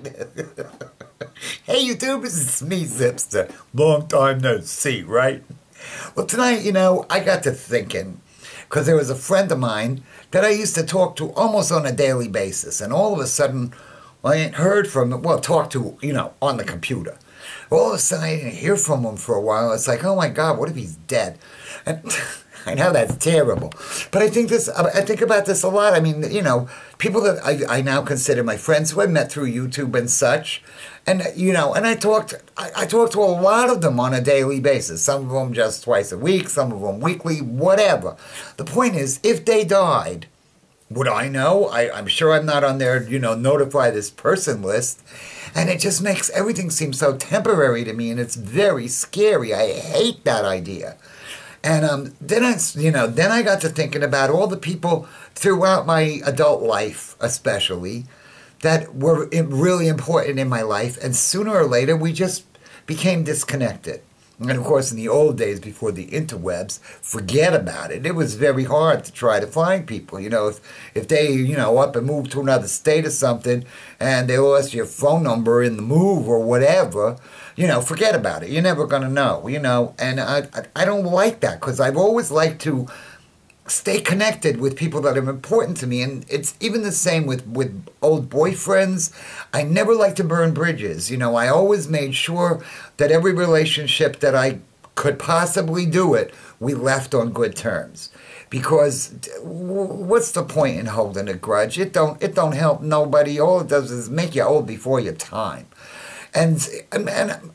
Hey YouTubers, it's me, Zipster. Long time no see, right? Well, tonight, I got to thinking, because there was a friend of mine that I used to talk to almost on a daily basis, and all of a sudden, I ain't heard from him, well, talk to, on the computer. All of a sudden, I didn't hear from him for a while. It's like, oh my God, what if he's dead? And I know that's terrible, but I think about this a lot. I mean, people that I now consider my friends who I met through YouTube and such, and and I talk to a lot of them on a daily basis. Some of them just twice a week, some of them weekly, whatever. The point is, if they died, would I know? I'm sure I'm not on their, notify this person list. And it just makes everything seem so temporary to me, and it's very scary. I hate that idea. And then I got to thinking about all the people throughout my adult life, especially, that were really important in my life. And sooner or later, we just became disconnected. And of course, in the old days, before the interwebs, forget about it. It was very hard to try to find people. If they, up and moved to another state or something, and they lost your phone number in the move or whatever, forget about it. You're never going to know, And I don't like that, because I've always liked to stay connected with people that are important to me. And it's even the same with old boyfriends. I never like to burn bridges. I always made sure that every relationship that I could possibly do it, we left on good terms. Because what's the point in holding a grudge? It don't help nobody. All it does is make you old before your time. And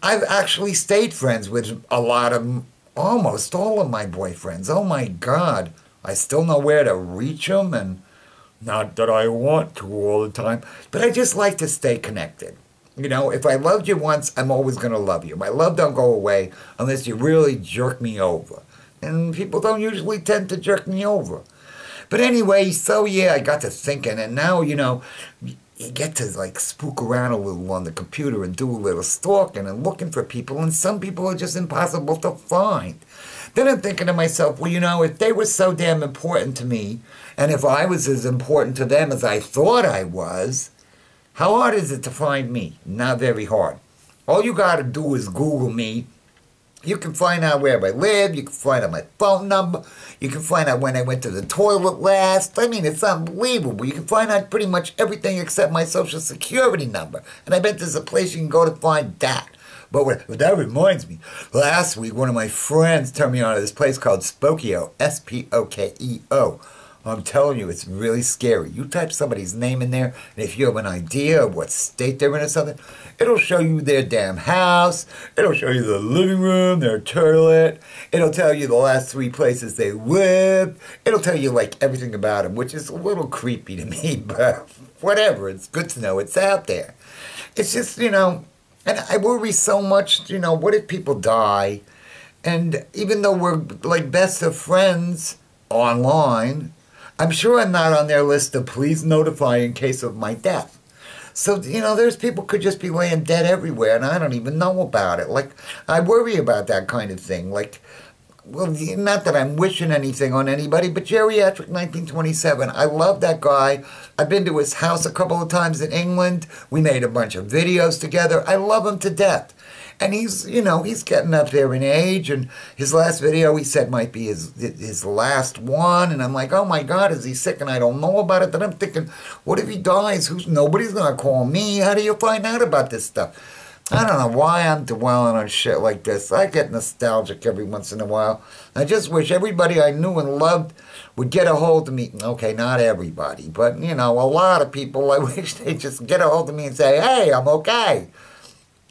I've actually stayed friends with almost all of my boyfriends. Oh my God. I still know where to reach them, and not that I want to all the time, but I just like to stay connected. If I loved you once, I'm always going to love you. My love don't go away unless you really jerk me over. And people don't usually tend to jerk me over. But anyway, so yeah, I got to thinking, and now, you get to like spook around a little on the computer and do a little stalking and looking for people, and some people are just impossible to find. Then I'm thinking to myself, well, if they were so damn important to me, and if I was as important to them as I thought I was, how hard is it to find me? Not very hard. All you got to do is Google me. You can find out where I live. You can find out my phone number. You can find out when I went to the toilet last. I mean, it's unbelievable. You can find out pretty much everything except my social security number. And I bet there's a place you can go to find that. But that reminds me, last week one of my friends turned me on to this place called Spokeo, Spokeo. I'm telling you, it's really scary. You type somebody's name in there, and if you have an idea of what state they're in or something, it'll show you their damn house, it'll show you the living room, their toilet, it'll tell you the last 3 places they lived, it'll tell you, like, everything about them, which is a little creepy to me, but whatever, it's good to know it's out there. It's just, and I worry so much, what if people die? And even though we're like best of friends online, I'm sure I'm not on their list of please notify in case of my death. So, there's people could just be laying dead everywhere and I don't even know about it. Like, I worry about that kind of thing. Like, well, not that I'm wishing anything on anybody, but Geriatric 1927, I love that guy. I've been to his house a couple of times in England. We made a bunch of videos together. I love him to death. And he's getting up there in age, and his last video he said might be his last one. And I'm like, oh my God, is he sick? And I don't know about it. Then I'm thinking, what if he dies? Nobody's going to call me. How do you find out about this stuff? I don't know why I'm dwelling on shit like this. I get nostalgic every once in a while. I just wish everybody I knew and loved would get a hold of me. Okay, not everybody, but, a lot of people, I wish they'd just get a hold of me and say, hey, I'm okay.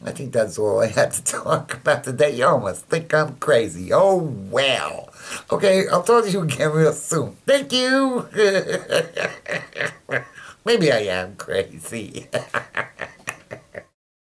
I think that's all I had to talk about today. You almost think I'm crazy. Oh, well. Okay, I'll talk to you again real soon. Thank you. Maybe I am crazy.